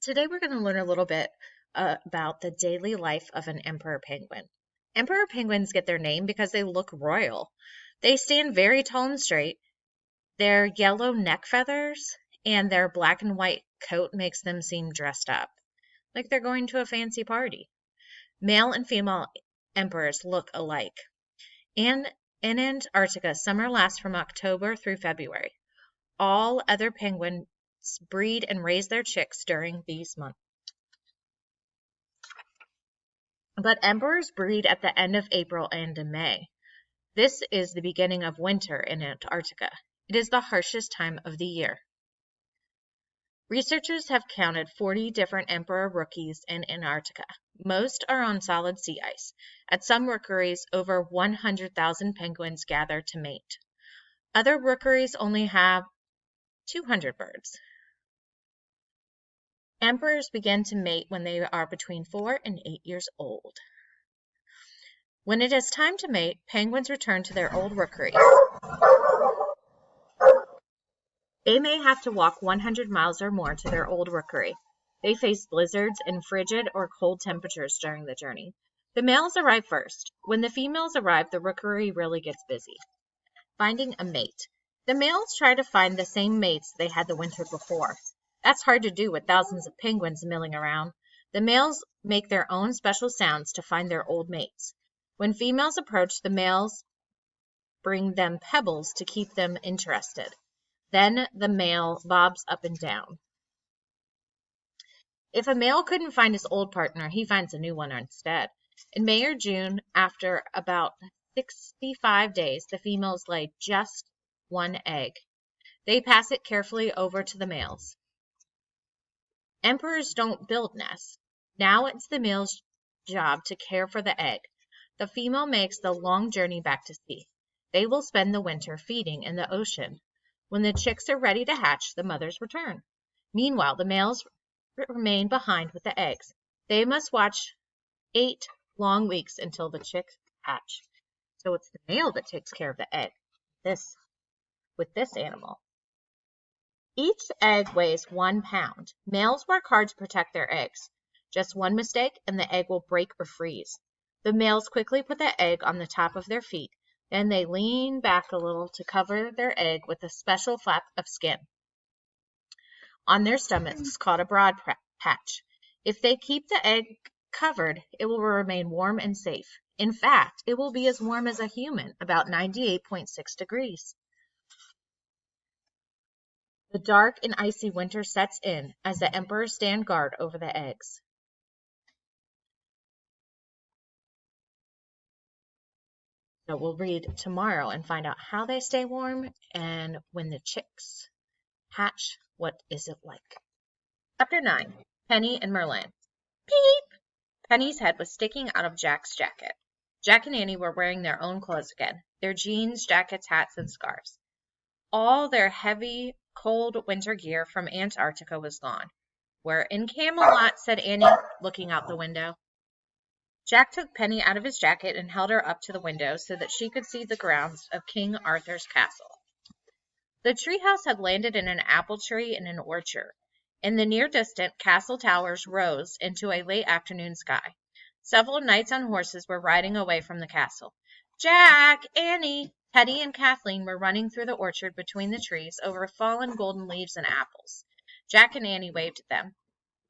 Today we're going to learn a little bit about the daily life of an emperor penguin. Emperor penguins get their name because they look royal. They stand very tall and straight. Their yellow neck feathers and their black and white coat makes them seem dressed up, like they're going to a fancy party. Male and female emperors look alike. And in Antarctica, summer lasts from October through February. All other penguins breed and raise their chicks during these months. But emperors breed at the end of April and in May. This is the beginning of winter in Antarctica. It is the harshest time of the year. Researchers have counted 40 different emperor rookeries in Antarctica. Most are on solid sea ice. At some rookeries, over 100,000 penguins gather to mate. Other rookeries only have 200 birds. Emperors begin to mate when they are between 4 and 8 years old. When it is time to mate, penguins return to their old rookeries. They may have to walk 100 miles or more to their old rookery. They face blizzards and frigid or cold temperatures during the journey. The males arrive first. When the females arrive, the rookery really gets busy. Finding a mate. The males try to find the same mates they had the winter before. That's hard to do with thousands of penguins milling around. The males make their own special sounds to find their old mates. When females approach, the males bring them pebbles to keep them interested. Then the male bobs up and down. If a male couldn't find his old partner, he finds a new one instead. In May or June, after about 65 days, the females lay just one egg. They pass it carefully over to the males. Emperors don't build nests. Now it's the male's job to care for the egg. The female makes the long journey back to sea. They will spend the winter feeding in the ocean. When the chicks are ready to hatch, the mothers return. Meanwhile, the males remain behind with the eggs. They must watch 8 long weeks until the chicks hatch. So it's the male that takes care of the egg. With this animal. Each egg weighs 1 pound. Males work hard to protect their eggs. Just one mistake and the egg will break or freeze. The males quickly put the egg on the top of their feet. Then they lean back a little to cover their egg with a special flap of skin on their stomachs called a broad patch. If they keep the egg covered, it will remain warm and safe. In fact, it will be as warm as a human, about 98.6 degrees. The dark and icy winter sets in as the emperors stand guard over the eggs. So we'll read tomorrow and find out how they stay warm and when the chicks hatch, what is it like? Chapter 9, Penny and Merlin. Peep! Penny's head was sticking out of Jack's jacket. Jack and Annie were wearing their own clothes again, their jeans, jackets, hats, and scarves. All their heavy, cold winter gear from Antarctica was gone. We're in Camelot, said Annie, looking out the window. Jack took Penny out of his jacket and held her up to the window so that she could see the grounds of King Arthur's castle. The treehouse had landed in an apple tree in an orchard. In the near distant, castle towers rose into a late afternoon sky. Several knights on horses were riding away from the castle. Jack, Annie, Teddy, and Kathleen were running through the orchard between the trees over fallen golden leaves and apples. Jack and Annie waved at them.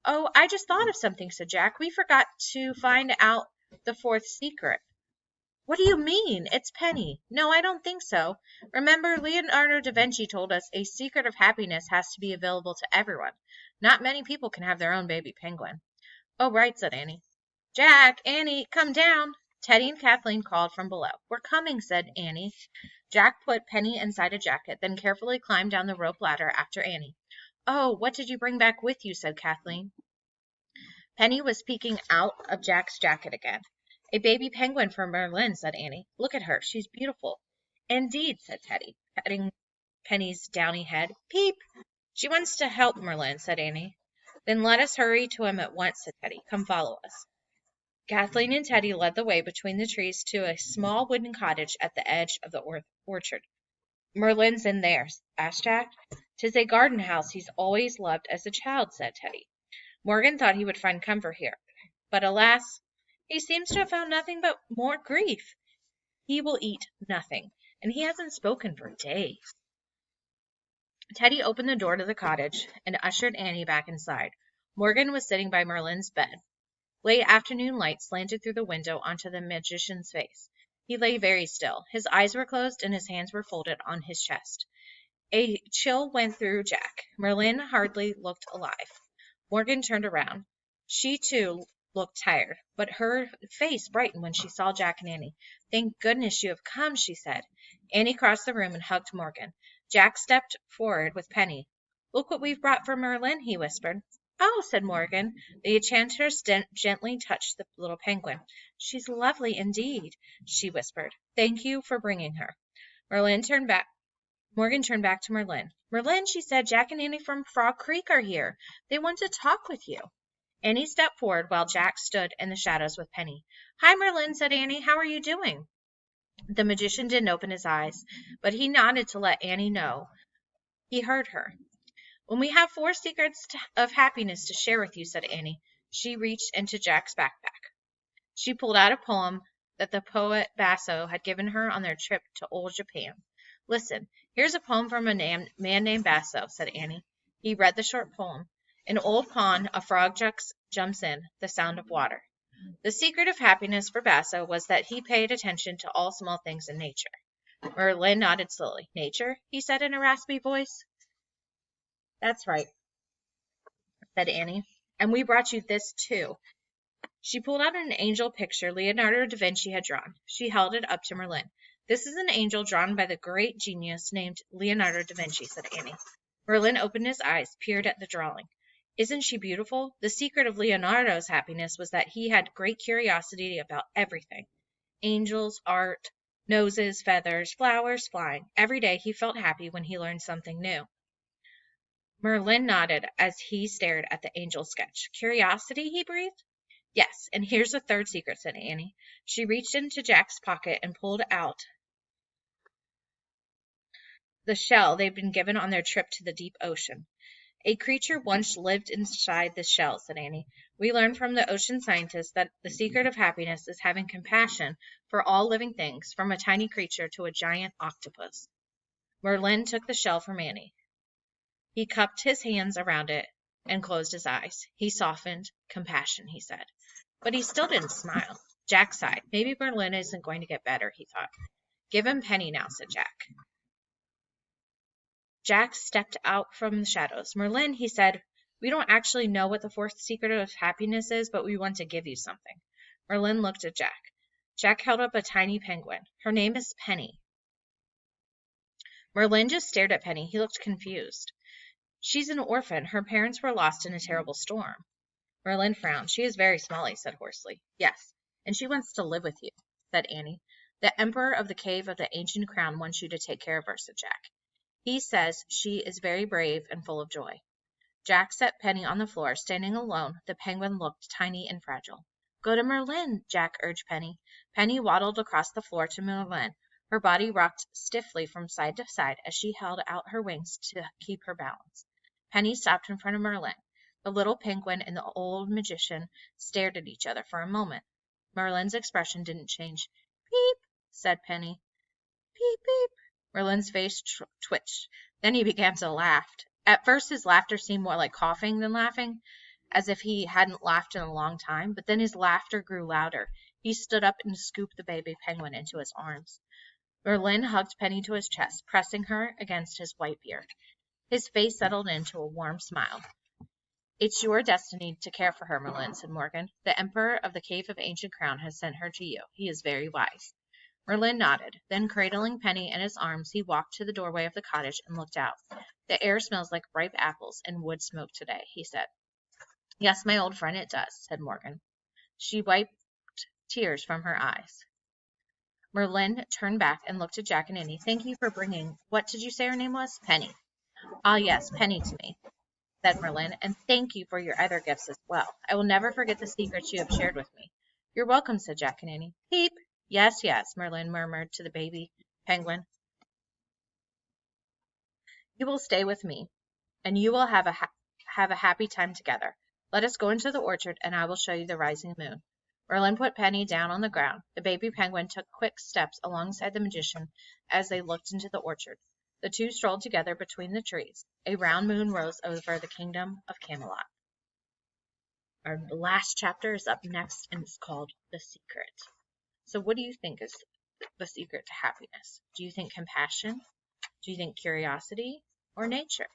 Oh, I just thought of something, said Jack. We forgot to find out the fourth secret. What do you mean? It's Penny. No, I don't think so. Remember, Leonardo da Vinci told us a secret of happiness has to be available to everyone. Not many people can have their own baby penguin. Oh, right, said Annie. Jack, Annie, come down. Teddy and Kathleen called from below. We're coming, said Annie. Jack put Penny inside a jacket, then carefully climbed down the rope ladder after Annie. Oh, what did you bring back with you? Said Kathleen. Penny was peeking out of Jack's jacket again. A baby penguin for Merlin, said Annie. Look at her. She's beautiful. Indeed, said Teddy, patting Penny's downy head. Peep! She wants to help Merlin, said Annie. Then let us hurry to him at once, said Teddy. Come follow us. Kathleen and Teddy led the way between the trees to a small wooden cottage at the edge of the orchard. Merlin's in there, asked Jack. 'Tis a garden house he's always loved as a child, said Teddy. Morgan thought he would find comfort here, but alas, he seems to have found nothing but more grief. He will eat nothing, and he hasn't spoken for days. Teddy opened the door to the cottage and ushered Annie back inside. Morgan was sitting by Merlin's bed. Late afternoon light slanted through the window onto the magician's face. He lay very still. His eyes were closed and his hands were folded on his chest. A chill went through Jack. Merlin hardly looked alive. Morgan turned around. She, too, looked tired, but her face brightened when she saw Jack and Annie. "Thank goodness you have come," she said. Annie crossed the room and hugged Morgan. Jack stepped forward with Penny. "Look what we've brought for Merlin," he whispered. "Oh," said Morgan. The enchantress gently touched the little penguin. "She's lovely indeed," she whispered. "Thank you for bringing her." Morgan turned back to Merlin. "Merlin," she said, "Jack and Annie from Frog Creek are here. They want to talk with you." Annie stepped forward while Jack stood in the shadows with Penny. "Hi, Merlin," said Annie. "How are you doing?" The magician didn't open his eyes, but he nodded to let Annie know he heard her. "When we have 4 secrets of happiness to share with you," said Annie. She reached into Jack's backpack. She pulled out a poem that the poet Basso had given her on their trip to old Japan. "Listen, here's a poem from a man named Basso," said Annie. He read the short poem. "In old pond, a frog jumps in, the sound of water." The secret of happiness for Basso was that he paid attention to all small things in nature. Merlin nodded slowly. "Nature?" he said in a raspy voice. "That's right," said Annie. "And we brought you this, too." She pulled out an angel picture Leonardo da Vinci had drawn. She held it up to Merlin. "This is an angel drawn by the great genius named Leonardo da Vinci," said Annie. Merlin opened his eyes, peered at the drawing. "Isn't she beautiful? The secret of Leonardo's happiness was that he had great curiosity about everything. Angels, art, noses, feathers, flowers, flying. Every day he felt happy when he learned something new." Merlin nodded as he stared at the angel sketch. "Curiosity?" he breathed. "Yes, and here's a 3rd secret," said Annie. She reached into Jack's pocket and pulled out the shell they'd been given on their trip to the deep ocean. "A creature once lived inside this shell," said Annie. "We learned from the ocean scientists that the secret of happiness is having compassion for all living things, from a tiny creature to a giant octopus." Merlin took the shell from Annie. He cupped his hands around it and closed his eyes. He softened. "Compassion," he said. But he still didn't smile. Jack sighed. Maybe Merlin isn't going to get better, he thought. "Give him Penny now," said Jack. Jack stepped out from the shadows. "Merlin," he said, "we don't actually know what the 4th secret of happiness is, but we want to give you something." Merlin looked at Jack. Jack held up a tiny penguin. "Her name is Penny." Merlin just stared at Penny. He looked confused. "She's an orphan. Her parents were lost in a terrible storm." Merlin frowned. "She is very small," he said hoarsely. "Yes, and she wants to live with you," said Annie. "The Emperor of the Cave of the Ancient Crown wants you to take care of her," said Jack. "He says she is very brave and full of joy." Jack set Penny on the floor. Standing alone, the penguin looked tiny and fragile. "Go to Merlin," Jack urged Penny. Penny waddled across the floor to Merlin. Her body rocked stiffly from side to side as she held out her wings to keep her balance. Penny stopped in front of Merlin. The little penguin and the old magician stared at each other for a moment. Merlin's expression didn't change. "Peep," said Penny. "Peep, peep." Merlin's face twitched. Then he began to laugh. At first his laughter seemed more like coughing than laughing, as if he hadn't laughed in a long time, but then his laughter grew louder. He stood up and scooped the baby penguin into his arms. Merlin hugged Penny to his chest, pressing her against his white beard. His face settled into a warm smile. "It's your destiny to care for her, Merlin," said Morgan. "The Emperor of the Cave of Ancient Crown has sent her to you. He is very wise." Merlin nodded. Then, cradling Penny in his arms, he walked to the doorway of the cottage and looked out. "The air smells like ripe apples and wood smoke today," he said. "Yes, my old friend, it does," said Morgan. She wiped tears from her eyes. Merlin turned back and looked at Jack and Annie. "Thank you for bringing, what did you say her name was?" "Penny." "Ah, yes, Penny to me," said Merlin, "and thank you for your other gifts as well. I will never forget the secrets you have shared with me." "You're welcome," said Jack and Annie. "Peep." "Yes, yes," Merlin murmured to the baby penguin. "You will stay with me, and you will have a happy time together. Let us go into the orchard, and I will show you the rising moon." Merlin put Penny down on the ground. The baby penguin took quick steps alongside the magician as they looked into the orchard. The two strolled together between the trees. A round moon rose over the kingdom of Camelot. Our last chapter is up next, and it's called The Secret. So what do you think is the secret to happiness? Do you think compassion? Do you think curiosity? Or nature?